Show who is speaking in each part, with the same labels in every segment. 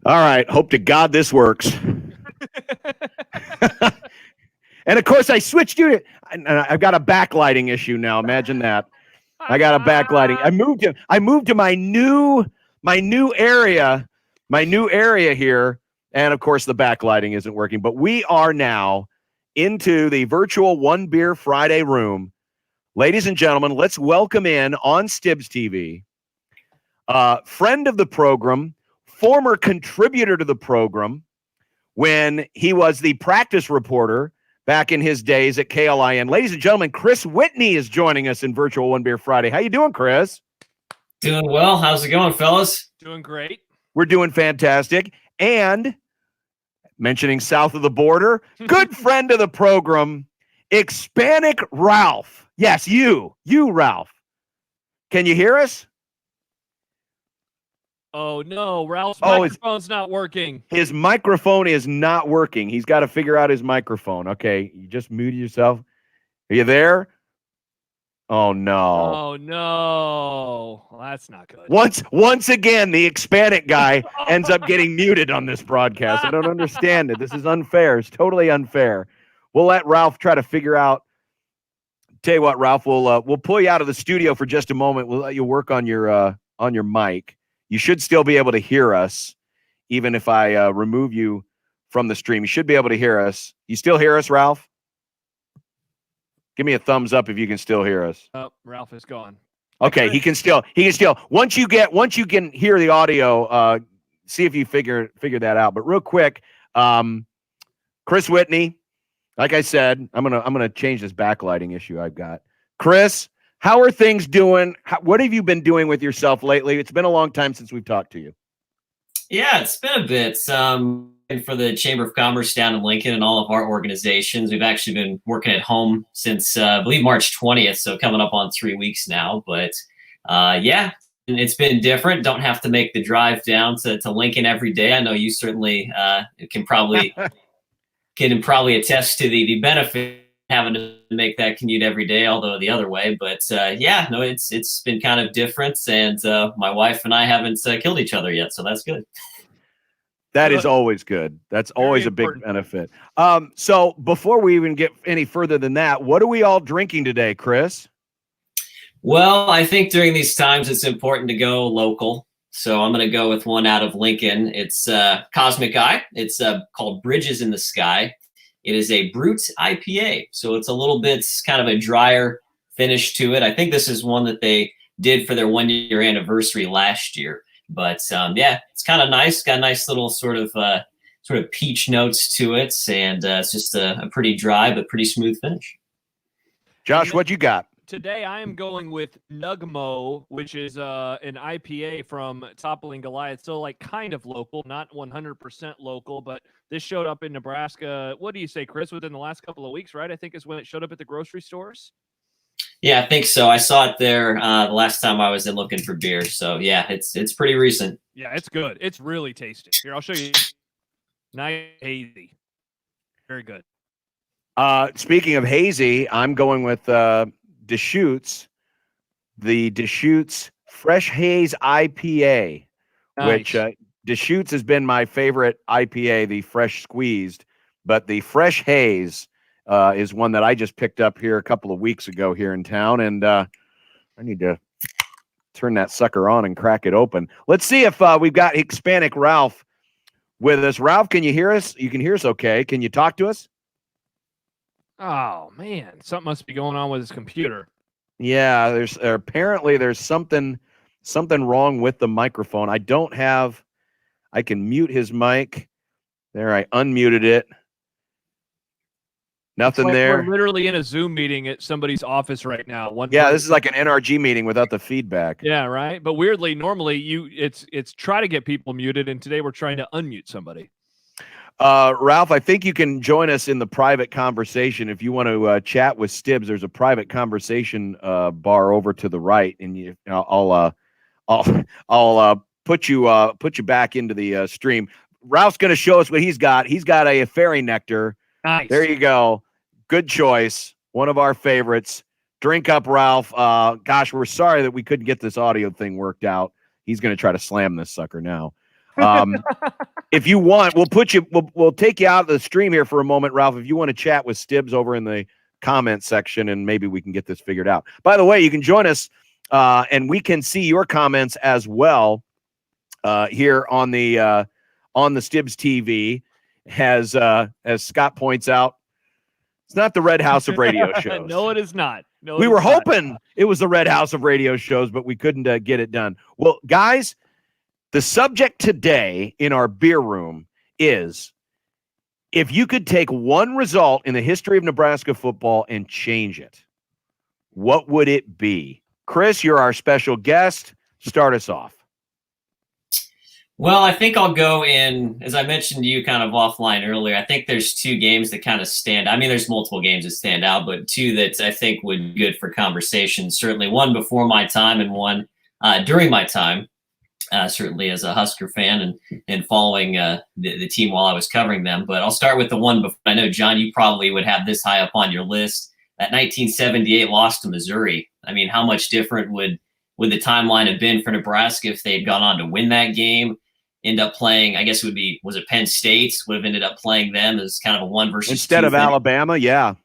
Speaker 1: All right. Hope to God this works. And of course, I switched to it. I've got a backlighting issue now. Imagine that. I got a backlighting. I moved to my new area, here, and of course the backlighting isn't working. But we are now into the virtual One Beer Friday room, ladies and gentlemen. Let's welcome in on Stibbs TV, friend of the program, former contributor to the program when he was the practice reporter back in his days at KLIN. Ladies and gentlemen, Chris Whitney is joining us in virtual One Beer Friday. How you doing, Chris?
Speaker 2: Doing well. How's it going, fellas?
Speaker 3: Doing great.
Speaker 1: We're doing fantastic. And mentioning south of the border, good friend of the program, Expanic Ralph. Yes, you, Ralph. Can you hear us?
Speaker 3: Oh, no, Ralph's microphone's not working.
Speaker 1: His microphone is not working. He's got to figure out his microphone. Okay, you just muted yourself. Are you there? Oh, no.
Speaker 3: Oh, no. Well, that's not good.
Speaker 1: Once again, the Expanic guy ends up getting muted on this broadcast. I don't understand it. This is unfair. It's totally unfair. We'll let Ralph try to figure out. Tell you what, Ralph, we'll pull you out of the studio for just a moment. We'll let you work on your mic. You should still be able to hear us, even if I remove you from the stream. You should be able to hear us. You still hear us, Ralph? Give me a thumbs up if you can still hear us.
Speaker 3: Oh, Ralph is gone.
Speaker 1: Okay, he can still. Once you can hear the audio, see if you figure that out. But real quick, Chris Whitney, like I said, I'm gonna change this backlighting issue I've got. Chris, how are things doing? What have you been doing with yourself lately? It's been a long time since we've talked to you.
Speaker 2: Yeah, it's been a bit. For the Chamber of Commerce down in Lincoln and all of our organizations, we've actually been working at home since, I believe, March 20th, so coming up on 3 weeks now. But yeah, it's been different. Don't have to make the drive down to Lincoln every day. I know you certainly can probably attest to the benefit having to make that commute every day, although the other way. But yeah, no, it's been kind of different, and my wife and I haven't killed each other yet, so that's good.
Speaker 1: That is always good. That's always a big benefit. So before we even get any further than that, what are we all drinking today, Chris?
Speaker 2: Well, I think during these times it's important to go local. So I'm going to go with one out of Lincoln. It's Cosmic Eye. It's called Bridges in the Sky. It is a Brute IPA. So it's a little bit kind of a drier finish to it. I think this is one that they did for their 1 year anniversary last year. But yeah, it's kind of nice. Got a nice little sort of peach notes to it, and it's just a pretty dry but pretty smooth finish.
Speaker 1: Josh, what you got?
Speaker 3: Today I am going with Nugmo, which is an IPA from Toppling Goliath. So like kind of local, not 100% local, but this showed up in Nebraska. What do you say, Chris? Within the last couple of weeks, right? I think is when it showed up at the grocery stores.
Speaker 2: Yeah, I think so. I saw it there the last time I was in looking for beer. So yeah, it's pretty recent.
Speaker 3: Yeah, it's good. It's really tasty. Here, I'll show you. Nice hazy. Very good.
Speaker 1: Speaking of hazy, I'm going with Deschutes, the Deschutes Fresh Haze IPA,
Speaker 3: Nice.
Speaker 1: which Deschutes has been my favorite IPA, the fresh squeezed, but the Fresh Haze is one that I just picked up here a couple of weeks ago here in town, and I need to turn that sucker on and crack it open. Let's see if we've got Hispanic Ralph with us. Ralph, can you hear us? You can hear us okay. Can you talk to us?
Speaker 3: Oh, man. Something must be going on with his computer.
Speaker 1: Yeah, there's something wrong with the microphone. I can mute his mic. There, I unmuted it. Nothing there.
Speaker 3: We're literally in a Zoom meeting at somebody's office right now.
Speaker 1: This is like an NRG meeting without the feedback.
Speaker 3: Yeah, right. But weirdly, normally it's try to get people muted, and today we're trying to unmute somebody.
Speaker 1: Ralph, I think you can join us in the private conversation if you want to chat with Stibbs. There's a private conversation bar over to the right, and I'll put you back into the stream. Ralph's going to show us what he's got. He's got a fairy nectar.
Speaker 3: Nice.
Speaker 1: There you go. Good choice. One of our favorites. Drink up, Ralph. Gosh, we're sorry that we couldn't get this audio thing worked out. He's going to try to slam this sucker now. If you want, we'll take you out of the stream here for a moment, Ralph. If you want to chat with Stibbs over in the comment section, and maybe we can get this figured out. By the way, you can join us, and we can see your comments as well here on the Stibbs TV. As Scott points out, it's not the Red House of radio shows.
Speaker 3: No, it is not. No,
Speaker 1: we were hoping it was the Red House of radio shows, but we couldn't get it done. Well, guys, the subject today in our beer room is, if you could take one result in the history of Nebraska football and change it, what would it be? Chris, you're our special guest. Start us off.
Speaker 2: Well, I think I'll go in, as I mentioned to you kind of offline earlier, I think there's two games that kind of stand. I mean, there's multiple games that stand out, but two that I think would be good for conversation. Certainly one before my time and one during my time, certainly as a Husker fan and following the team while I was covering them. But I'll start with the one before. I know, John, you probably would have this high up on your list. That 1978 loss to Missouri. I mean, how much different would the timeline have been for Nebraska if they'd gone on to win that game? End up playing, I guess it would be, was it Penn State? Would have ended up playing them as kind of a 1 versus 2
Speaker 1: instead of
Speaker 2: thing,
Speaker 1: Alabama, yeah.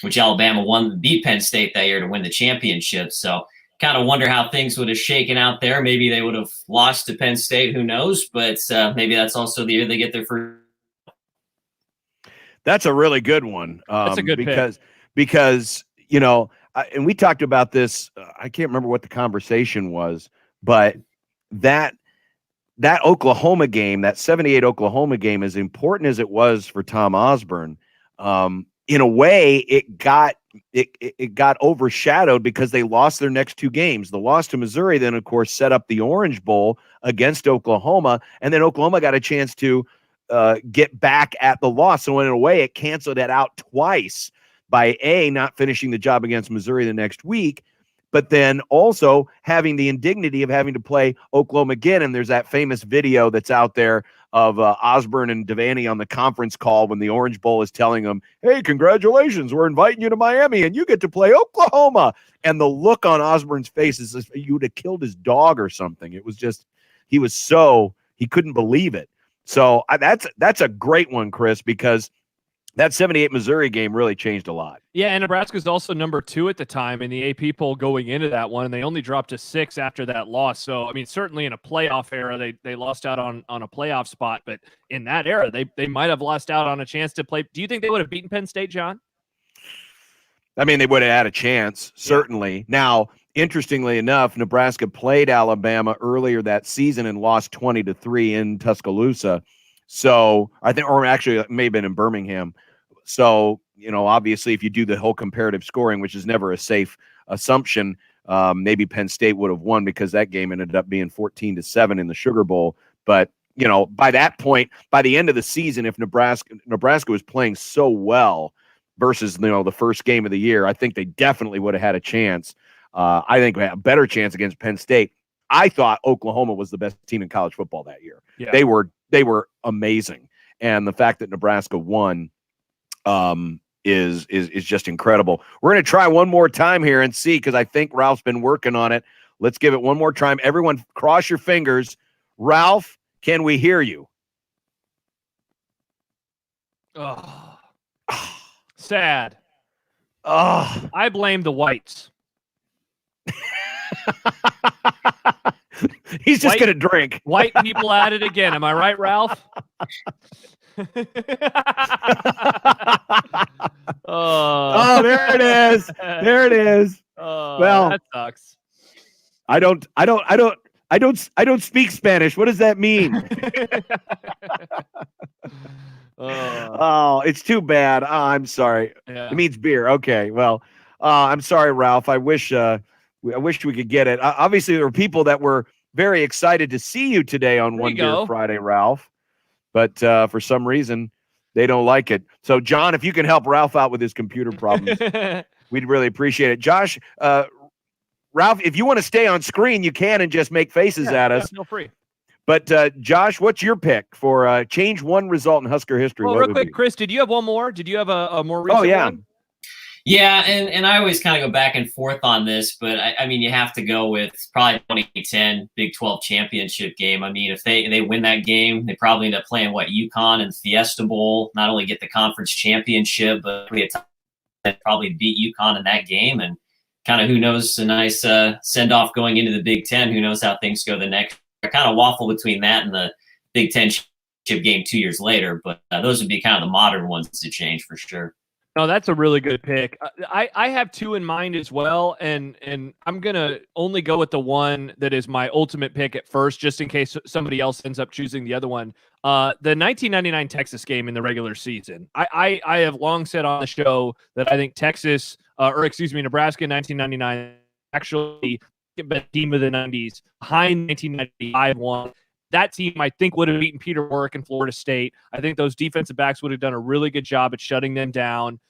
Speaker 2: Which Alabama beat Penn State that year to win the championship. So kind of wonder how things would have shaken out there. Maybe they would have lost to Penn State. Who knows? But maybe that's also the year they get their first.
Speaker 1: That's a really good one.
Speaker 3: That's a good
Speaker 1: because you know, and we talked about this. I can't remember what the conversation was, but that Oklahoma game, that 78 Oklahoma game, as important as it was for Tom Osborne, in a way, it got overshadowed because they lost their next two games. The loss to Missouri then, of course, set up the Orange Bowl against Oklahoma, and then Oklahoma got a chance to get back at the loss. So in a way, it canceled it out twice by not finishing the job against Missouri the next week, but then also having the indignity of having to play Oklahoma again. And there's that famous video that's out there of Osborne and Devaney on the conference call when the Orange Bowl is telling them, hey, congratulations, we're inviting you to Miami and you get to play Oklahoma. And the look on Osborne's face is as if you would have killed his dog or something. It was just, he couldn't believe it. So that's a great one, Chris, because that 78 Missouri game really changed a lot.
Speaker 3: Yeah, and Nebraska's also number 2 at the time in the AP poll going into that one, and they only dropped to 6 after that loss. So, I mean, certainly in a playoff era, they lost out on a playoff spot, but in that era, they might have lost out on a chance to play. Do you think they would have beaten Penn State, John?
Speaker 1: I mean, they would have had a chance, certainly. Yeah. Now, interestingly enough, Nebraska played Alabama earlier that season and lost 20-3 in Tuscaloosa. So I think, or actually it may have been in Birmingham. So, you know, obviously if you do the whole comparative scoring, which is never a safe assumption, maybe Penn State would have won because that game ended up being 14-7 in the Sugar Bowl. But, you know, by that point, by the end of the season, if Nebraska was playing so well versus, you know, the first game of the year, I think they definitely would have had a chance. I think we had a better chance against Penn State. I thought Oklahoma was the best team in college football that year. Yeah. They were amazing. And the fact that Nebraska won is just incredible. We're going to try one more time here and see, because I think Ralph's been working on it. Let's give it one more time. Everyone cross your fingers. Ralph, can we hear you?
Speaker 3: Oh, sad.
Speaker 1: Oh,
Speaker 3: I blame the whites.
Speaker 1: He's just going to drink.
Speaker 3: White people at it again. Am I right, Ralph?
Speaker 1: Oh, there it is. There it is. Well,
Speaker 3: that sucks.
Speaker 1: I don't speak Spanish. What does that mean? Oh, it's too bad. Oh, I'm sorry.
Speaker 3: Yeah.
Speaker 1: It means beer. Okay. Well, I'm sorry, Ralph. I wish we could get it. Obviously, there were people that were very excited to see you today on One Beer Friday, Ralph. But for some reason, they don't like it. So, John, if you can help Ralph out with his computer problems, we'd really appreciate it. Josh, Ralph, if you want to stay on screen, you can and just make faces at us.
Speaker 3: Feel free.
Speaker 1: But, Josh, what's your pick for change one result in Husker history?
Speaker 3: Well, real quick, Chris, did you have one more? Did you have a more recent one?
Speaker 2: Yeah, and I always kind of go back and forth on this, but I mean, you have to go with probably 2010 Big 12 championship game. I mean, if they win that game, they probably end up playing UConn and Fiesta Bowl, not only get the conference championship, but probably beat UConn in that game, and kind of who knows, a nice send off going into the Big Ten. Who knows how things go the next? I kind of waffle between that and the Big Ten championship game 2 years later, but those would be kind of the modern ones to change for sure.
Speaker 3: No, that's a really good pick. I have two in mind as well, and I'm gonna only go with the one that is my ultimate pick at first, just in case somebody else ends up choosing the other one. The 1999 Texas game in the regular season. I have long said on the show that I think Texas, Nebraska in 1999 actually the team of the 90s behind 1995 one. That team, I think, would have beaten Peter Warwick and Florida State. I think those defensive backs would have done a really good job at shutting them down.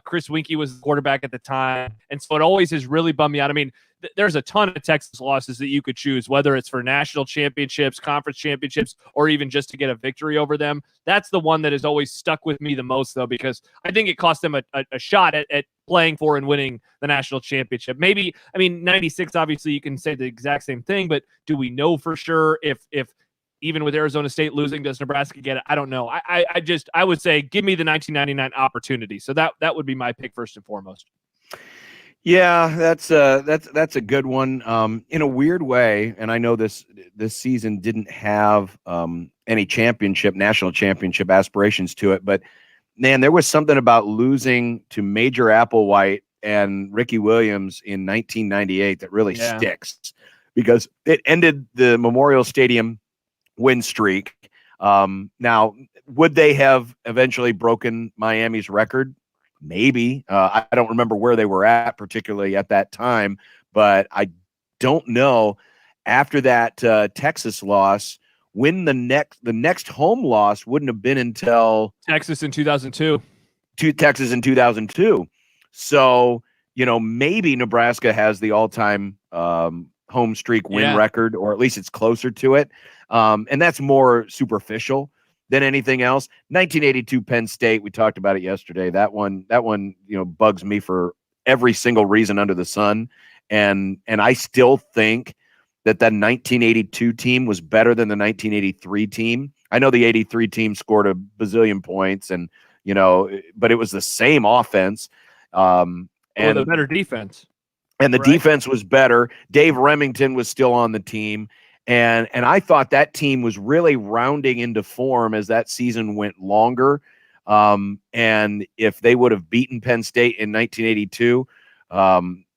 Speaker 3: Chris Winkie was the quarterback at the time. And so it always has really bummed me out. I mean, there's a ton of Texas losses that you could choose, whether it's for national championships, conference championships, or even just to get a victory over them. That's the one that has always stuck with me the most, though, because I think it cost them a shot at playing for and winning the national championship. Maybe, I mean, 96, obviously you can say the exact same thing, but do we know for sure if even with Arizona State losing, does Nebraska get it? I don't know. I would say give me the 1999 opportunity. So that would be my pick first and foremost.
Speaker 1: Yeah, that's a good one. In a weird way, and I know this season didn't have any national championship aspirations to it, but man, there was something about losing to Major Applewhite and Ricky Williams in 1998 that really sticks, because it ended the Memorial Stadium win streak. Now, would they have eventually broken Miami's record? Maybe. I don't remember where they were at, particularly at that time, but I don't know. After that Texas loss, when the next home loss wouldn't have been until
Speaker 3: Texas in 2002.
Speaker 1: Texas in 2002. So, maybe Nebraska has the all-time home streak win record, or at least it's closer to it. And that's more superficial than anything else. 1982 Penn State, we talked about it yesterday. That one, bugs me for every single reason under the sun. And I still think that 1982 team was better than the 1983 team. I know the 83 team scored a bazillion points, and but it was the same offense. And
Speaker 3: the better defense.
Speaker 1: And the defense was better. Dave Remington was still on the team. And I thought that team was really rounding into form as that season went longer. And if they would have beaten Penn State in 1982,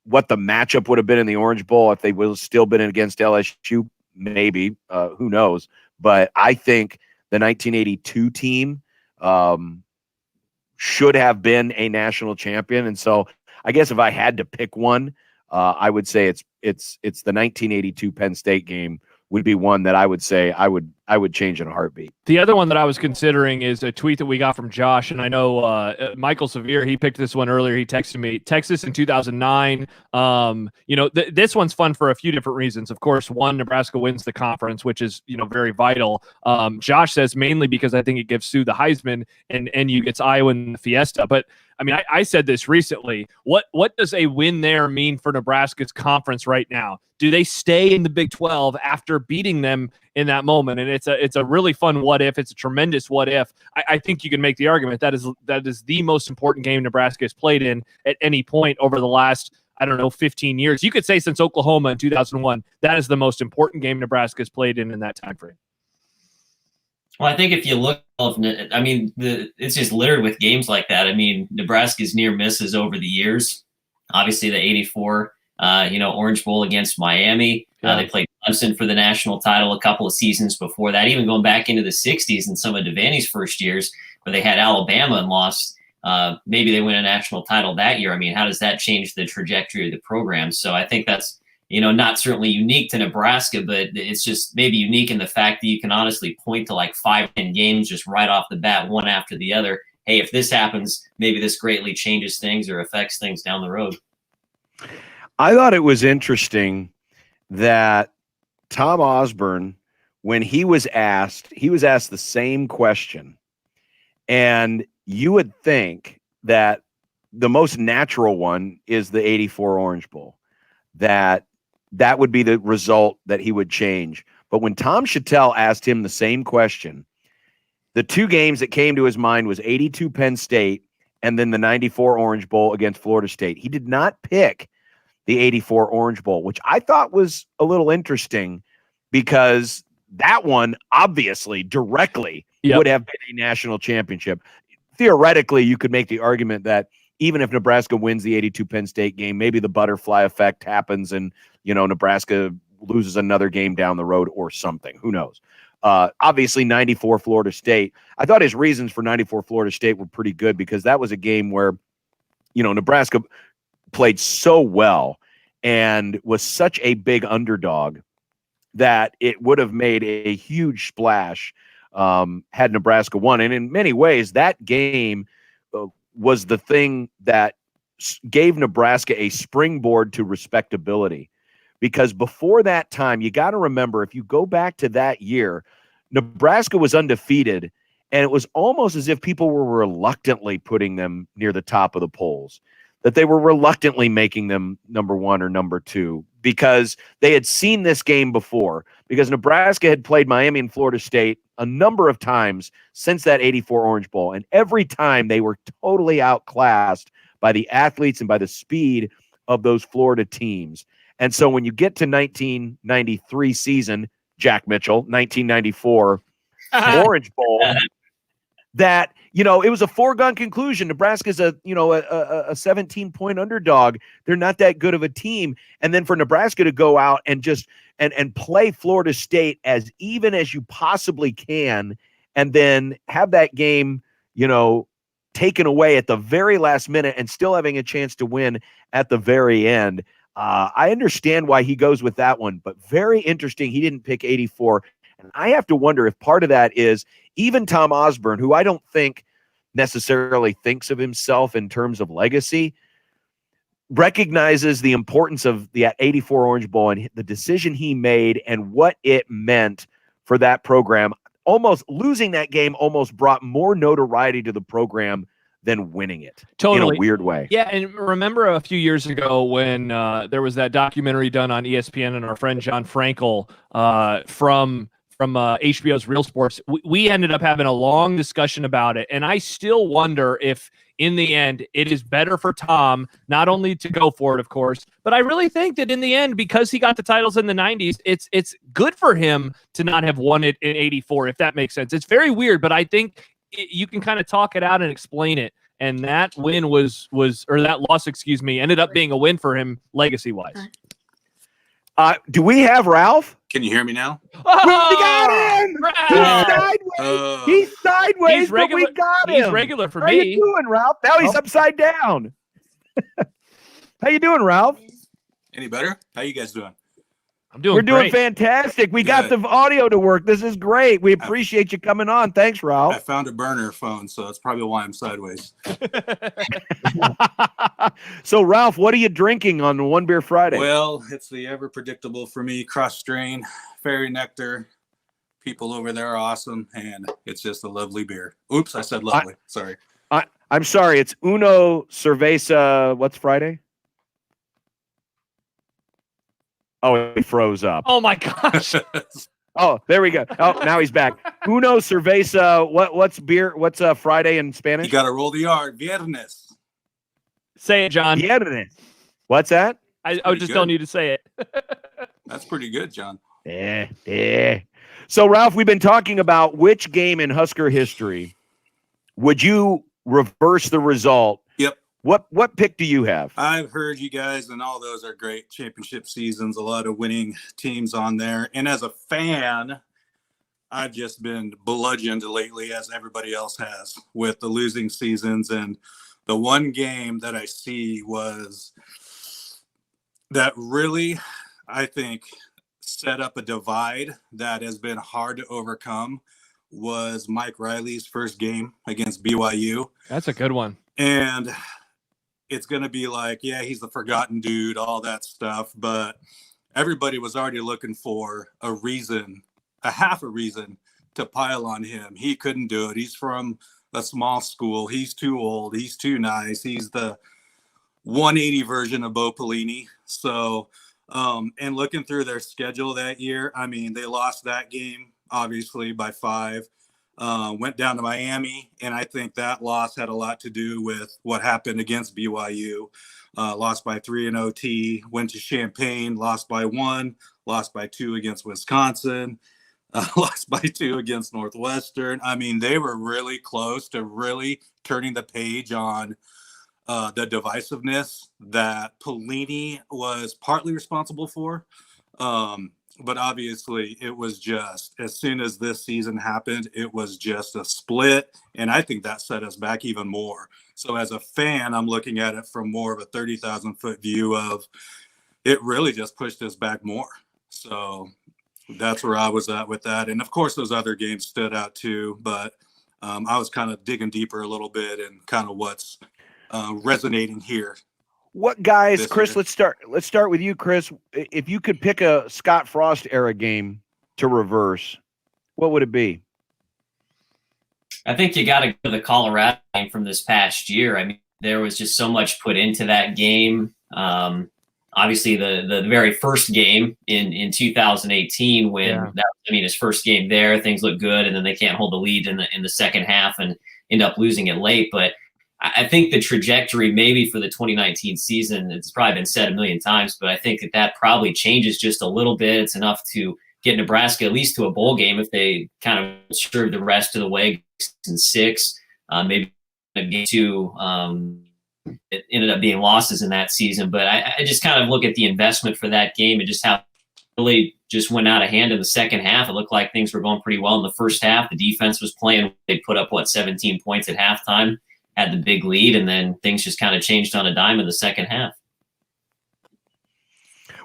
Speaker 1: what the matchup would have been in the Orange Bowl, if they would have still been against LSU, maybe, who knows. But I think the 1982 team should have been a national champion. And so I guess if I had to pick one, I would say it's the 1982 Penn State game would be one that I would say I would change in a heartbeat.
Speaker 3: The other one that I was considering is a tweet that we got from Josh, and I know Michael Severe, he picked this one earlier. He texted me, Texas in 2009. This one's fun for a few different reasons. Of course, one, Nebraska wins the conference, which is very vital. Josh says mainly because I think it gives Sue the Heisman, and NU gets Iowa in the Fiesta. But I mean, I said this recently. What does a win there mean for Nebraska's conference right now? Do they stay in the Big 12 after beating them in that moment? And it's a really fun what if. It's a tremendous what if. I think you can make the argument that is the most important game Nebraska has played in at any point over the last, 15 years. You could say since Oklahoma in 2001, that is the most important game Nebraska has played in that time frame.
Speaker 2: Well, I think if you look, it's just littered with games like that. I mean, Nebraska's near misses over the years. Obviously, the 84, Orange Bowl against Miami. They played Clemson for the national title a couple of seasons before that, even going back into the 60s and some of Devaney's first years where they had Alabama and lost. Maybe they win a national title that year. I mean, how does that change the trajectory of the program? So I think that's not certainly unique to Nebraska, but it's just maybe unique in the fact that you can honestly point to like 5-10 games just right off the bat, one after the other. Hey, if this happens, maybe this greatly changes things or affects things down the road.
Speaker 1: I thought it was interesting that Tom Osborne, when he was asked the same question. And you would think that the most natural one is the 84 Orange Bowl. That would be the result that he would change. But when Tom Chattel asked him the same question, the two games that came to his mind was 82 Penn State and then the 94 Orange Bowl against Florida State. He did not pick the 84 Orange Bowl, which I thought was a little interesting because that one obviously directly would have been a national championship. Theoretically, you could make the argument that even if Nebraska wins the 82 Penn State game, maybe the butterfly effect happens and, Nebraska loses another game down the road or something. Who knows? Obviously, 94 Florida State. I thought his reasons for 94 Florida State were pretty good because that was a game where, Nebraska played so well and was such a big underdog that it would have made a huge splash had Nebraska won. And in many ways, that game was the thing that gave Nebraska a springboard to respectability. Because before that time, you got to remember, if you go back to that year, Nebraska was undefeated, and it was almost as if people were reluctantly putting them near the top of the polls, that they were reluctantly making them number one or number two because they had seen this game before, because Nebraska had played Miami and Florida State a number of times since that 84 Orange Bowl, and every time they were totally outclassed by the athletes and by the speed of those Florida teams. And so when you get to 1993 season, Jack Mitchell, 1994 Orange Bowl, that, it was a foregone conclusion. Nebraska's a 17-point underdog. They're not that good of a team. And then for Nebraska to go out and just and play Florida State as even as you possibly can, and then have that game, taken away at the very last minute and still having a chance to win at the very end. I understand why he goes with that one, but very interesting. He didn't pick 84. And I have to wonder if part of that is even Tom Osborne, who I don't think necessarily thinks of himself in terms of legacy, recognizes the importance of the 84 Orange Bowl and the decision he made and what it meant for that program. Almost losing that game almost brought more notoriety to the program than winning it.
Speaker 3: Totally.
Speaker 1: In a weird way.
Speaker 3: Yeah, and remember a few years ago when there was that documentary done on ESPN and our friend John Frankel from HBO's Real Sports, we ended up having a long discussion about it, and I still wonder if in the end it is better for Tom not only to go for it, of course, but I really think that in the end, because he got the titles in the 90s, it's good for him to not have won it in 84, if that makes sense. It's very weird, but I think you can kind of talk it out and explain it. And that win that loss, ended up being a win for him legacy-wise.
Speaker 1: Do we have Ralph?
Speaker 4: Can you hear me now?
Speaker 1: Oh, we got him! He's sideways, but we got him.
Speaker 3: He's regular for
Speaker 1: me.
Speaker 3: me.
Speaker 1: How you doing, Ralph? Now he's upside down. How you doing, Ralph?
Speaker 4: Any better? How you guys doing?
Speaker 1: We're doing fantastic. We got the audio to work. This is great. We appreciate you coming on. Thanks, Ralph.
Speaker 4: I found a burner phone, so that's probably why I'm sideways.
Speaker 1: So, Ralph, what are you drinking on One Beer Friday?
Speaker 4: Well, it's the ever predictable for me, Cross Strain, Fairy Nectar. People over there are awesome, and it's just a lovely beer. Oops, I said lovely. Sorry.
Speaker 1: I'm sorry. It's Uno Cerveza. What's Friday? Oh, he froze up.
Speaker 3: Oh, my gosh.
Speaker 1: Oh, there we go. Oh, now he's back. Uno Cerveza. What's beer? What's Friday in Spanish?
Speaker 4: You got to roll the R. Viernes.
Speaker 3: Say it, John.
Speaker 1: Viernes. What's that?
Speaker 3: I was just telling you to say it.
Speaker 4: That's pretty good, John.
Speaker 1: Yeah. So, Ralph, we've been talking about which game in Husker history would you reverse the result?
Speaker 4: Yep.
Speaker 1: What pick do you have?
Speaker 4: I've heard you guys, and all those are great championship seasons, a lot of winning teams on there. And as a fan, I've just been bludgeoned lately, as everybody else has, with the losing seasons. And the one game that I see was that really, I think, set up a divide that has been hard to overcome was Mike Riley's first game against BYU.
Speaker 3: That's a good one.
Speaker 4: And it's going to be like, yeah, he's the forgotten dude, all that stuff. But everybody was already looking for a half a reason to pile on him. He couldn't do it. He's from a small school. He's too old. He's too nice. He's the 180 version of Bo Pelini. So, and looking through their schedule that year, I mean, they lost that game, obviously, by 5. Went down to Miami, and I think that loss had a lot to do with what happened against BYU. Lost by 3 in OT, went to Champaign, lost by 1, lost by 2 against Wisconsin, lost by 2 against Northwestern. I mean, they were really close to really turning the page on the divisiveness that Pelini was partly responsible for. But obviously it was just, as soon as this season happened, it was just a split. And I think that set us back even more. So as a fan, I'm looking at it from more of a 30,000 foot view of it really just pushed us back more. So that's where I was at with that. And of course, those other games stood out too, but I was kind of digging deeper a little bit and kind of what's resonating here.
Speaker 1: What guys, Chris,
Speaker 4: year.
Speaker 1: let's start with you, Chris. If you could pick a Scott Frost era game to reverse, what would it be?
Speaker 2: I think you got to go to the Colorado game from this past year. I mean, there was just so much put into that game. Obviously, the very first game in 2018, when his first game there, things look good, and then they can't hold the lead in the second half and end up losing it late. But I think the trajectory maybe for the 2019 season, it's probably been said a million times, but I think that probably changes just a little bit. It's enough to get Nebraska at least to a bowl game if they kind of serve the rest of the way in 6, maybe game 2. It ended up being losses in that season, but I just kind of look at the investment for that game and just how it really just went out of hand in the second half. It looked like things were going pretty well in the first half. The defense was playing. They put up 17 points at halftime, had the big lead, and then things just kind of changed on a dime in the second half.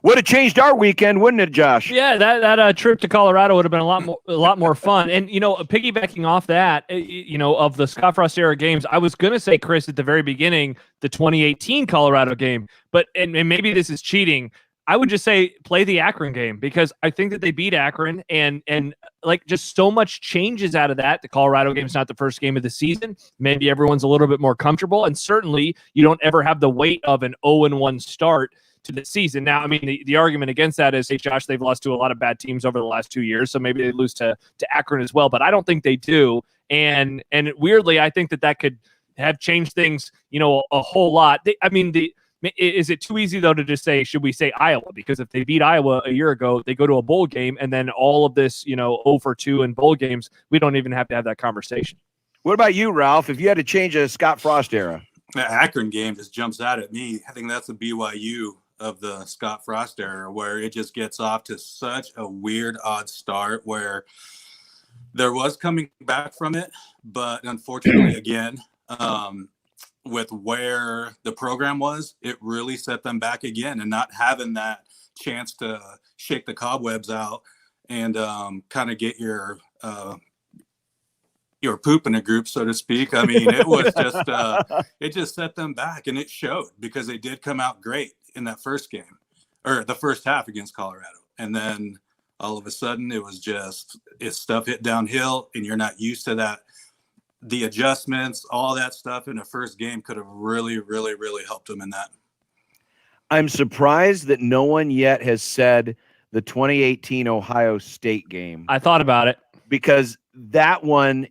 Speaker 1: Would have changed our weekend, wouldn't it, Josh?
Speaker 3: Yeah, that trip to Colorado would have been a lot more fun. And piggybacking off that, of the Scott Frost era games, I was gonna say, Chris, at the very beginning, the 2018 Colorado game, but and maybe this is cheating. I would just say play the Akron game, because I think that they beat Akron, and like just so much changes out of that. The Colorado game is not the first game of the season. Maybe everyone's a little bit more comfortable, and certainly you don't ever have the weight of an 0-1 start to the season. Now, I mean, the argument against that is, hey, Josh, they've lost to a lot of bad teams over the last 2 years, so maybe they lose to Akron as well, but I don't think they do. And weirdly, I think that could have changed things, a whole lot. Is it too easy, though, to just say, should we say Iowa? Because if they beat Iowa a year ago, they go to a bowl game, and then all of this, 0-2 in bowl games, we don't even have to have that conversation.
Speaker 1: What about you, Ralph? If you had to change a Scott Frost era?
Speaker 4: The Akron game just jumps out at me. I think that's the BYU of the Scott Frost era, where it just gets off to such a weird, odd start, where there was coming back from it, but unfortunately, again, with where the program was, it really set them back again, and not having that chance to shake the cobwebs out and kind of get your poop in a group, so to speak. I mean, it was just it just set them back, and it showed, because they did come out great in that first game, or the first half against Colorado, and then all of a sudden it was just stuff hit downhill, and you're not used to that. The adjustments, all that stuff in the first game could have really, really, really helped them in that.
Speaker 1: I'm surprised that no one yet has said the 2018 Ohio State game.
Speaker 3: I thought about it,
Speaker 1: because that one,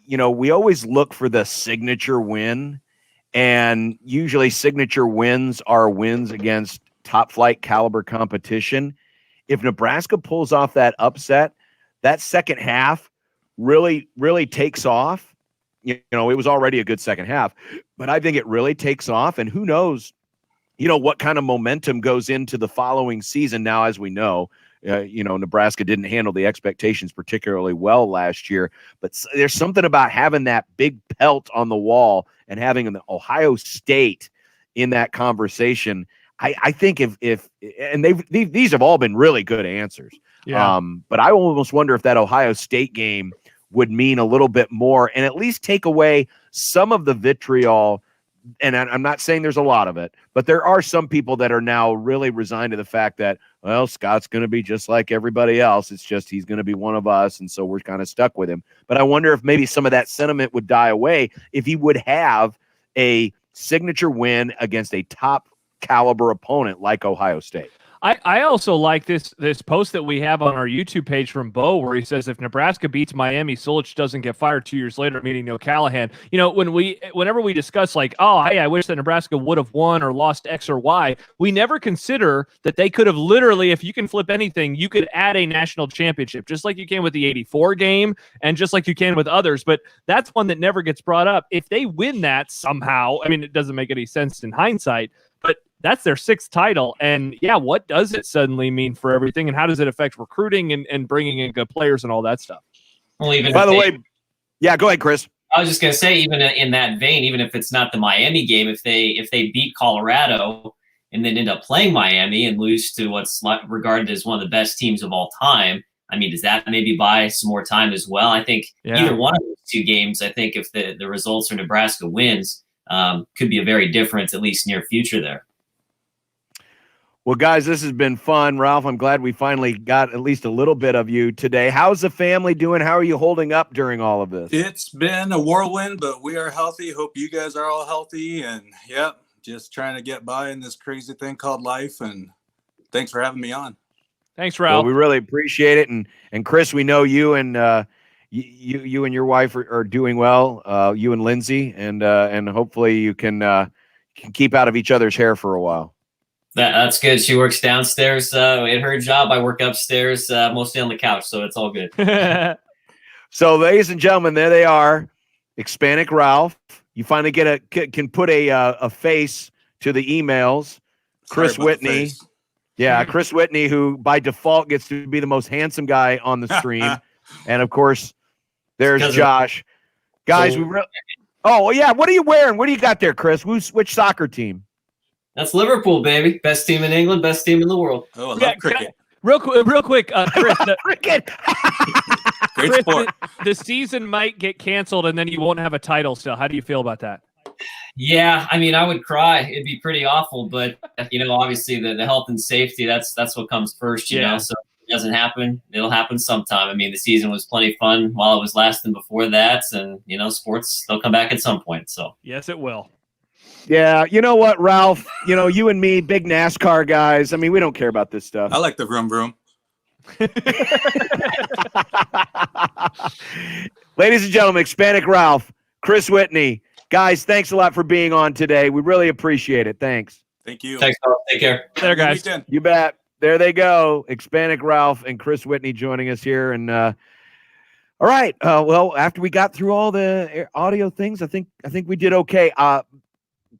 Speaker 1: we always look for the signature win, and usually signature wins are wins against top flight caliber competition. If Nebraska pulls off that upset, that second half really, really takes off. It was already a good second half, but I think it really takes off, and who knows, what kind of momentum goes into the following season. Now, as we know, Nebraska didn't handle the expectations particularly well last year, but there's something about having that big pelt on the wall and having an Ohio State in that conversation. I think if these have all been really good answers.
Speaker 3: Yeah.
Speaker 1: But I almost wonder if that Ohio State game would mean a little bit more, and at least take away some of the vitriol. And I'm not saying there's a lot of it, but there are some people that are now really resigned to the fact that, well, Scott's going to be just like everybody else. It's just he's going to be one of us, and so we're kind of stuck with him. But I wonder if maybe some of that sentiment would die away if he would have a signature win against a top caliber opponent like Ohio State.
Speaker 3: I also like this post that we have on our YouTube page from Bo, where he says, if Nebraska beats Miami, Solich doesn't get fired 2 years later, meaning no Callahan. You know, whenever we discuss like, oh, hey, I wish that Nebraska would have won or lost X or Y, we never consider that they could have literally, if you can flip anything, you could add a national championship, just like you can with the 84 game and just like you can with others. But that's one that never gets brought up. If they win that somehow, I mean, it doesn't make any sense in hindsight, but that's their 6th title. And yeah, what does it suddenly mean for everything? And how does it affect recruiting and bringing in good players and all that stuff?
Speaker 2: Well, even
Speaker 1: by the way, yeah, go ahead, Chris.
Speaker 2: I was just going to say, even in that vein, even if it's not the Miami game, if they beat Colorado and then end up playing Miami and lose to what's regarded as one of the best teams of all time, I mean, does that maybe buy some more time as well? I think either one of those 2 games, I think if the results are Nebraska wins, could be a very different, at least near future there.
Speaker 1: Well, guys, this has been fun. Ralph, I'm glad we finally got at least a little bit of you today. How's the family doing? How are you holding up during all of this?
Speaker 4: It's been a whirlwind, but we are healthy. Hope you guys are all healthy. And, yep, just trying to get by in this crazy thing called life. And thanks for having me on.
Speaker 3: Thanks, Ralph.
Speaker 1: Well, we really appreciate it. And Chris, we know you and you and your wife are doing well, you and Lindsay, and hopefully you can keep out of each other's hair for a while.
Speaker 2: That's good. She works downstairs in her job. I work upstairs, mostly on the couch, so it's all good.
Speaker 1: So, ladies and gentlemen, there they are. Expanic Ralph. You finally can put a face to the emails. Chris Whitney. Yeah, Chris Whitney, who by default gets to be the most handsome guy on the stream. And, of course, there's Josh. Guys, oh, yeah. What are you wearing? What do you got there, Chris? Which soccer team?
Speaker 2: That's Liverpool, baby. Best team in England, best team in the world.
Speaker 4: Oh, I love cricket.
Speaker 3: Real quick, Chris.
Speaker 1: Cricket.
Speaker 4: Great
Speaker 3: Chris,
Speaker 4: sport.
Speaker 3: the season might get canceled, and then you won't have a title still. How do you feel about that?
Speaker 2: Yeah, I mean, I would cry. It'd be pretty awful, but obviously the health and safety, that's what comes first, you know. So if it doesn't happen, it'll happen sometime. I mean, the season was plenty fun while it was lasting before that, and sports, they'll come back at some point. So
Speaker 3: yes, it will.
Speaker 1: Yeah, you know what, Ralph? You and me, big NASCAR guys. I mean, we don't care about this stuff.
Speaker 4: I like the vroom vroom.
Speaker 1: Ladies and gentlemen, Expanic Ralph, Chris Whitney. Guys, thanks a lot for being on today. We really appreciate it. Thanks.
Speaker 4: Thank you.
Speaker 2: Thanks, Carl. Take care.
Speaker 3: There, guys.
Speaker 1: You bet. There they go. Expanic Ralph and Chris Whitney joining us here. And all right. Well, after we got through all the audio things, I think we did okay.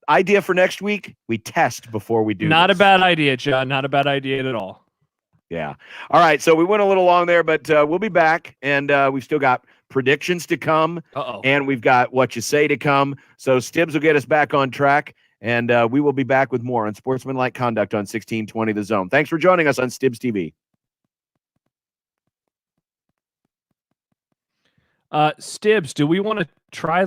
Speaker 1: Idea for next week, we test before we do.
Speaker 3: Not a bad idea, John. Not a bad idea at all.
Speaker 1: Yeah. All right. So we went a little long there, but we'll be back, and we've still got predictions to come, and we've got what you say to come. So Stibbs will get us back on track, and we will be back with more on Sportsmanlike Conduct on 1620 The Zone. Thanks for joining us on Stibbs TV.
Speaker 3: Stibbs, do we want to try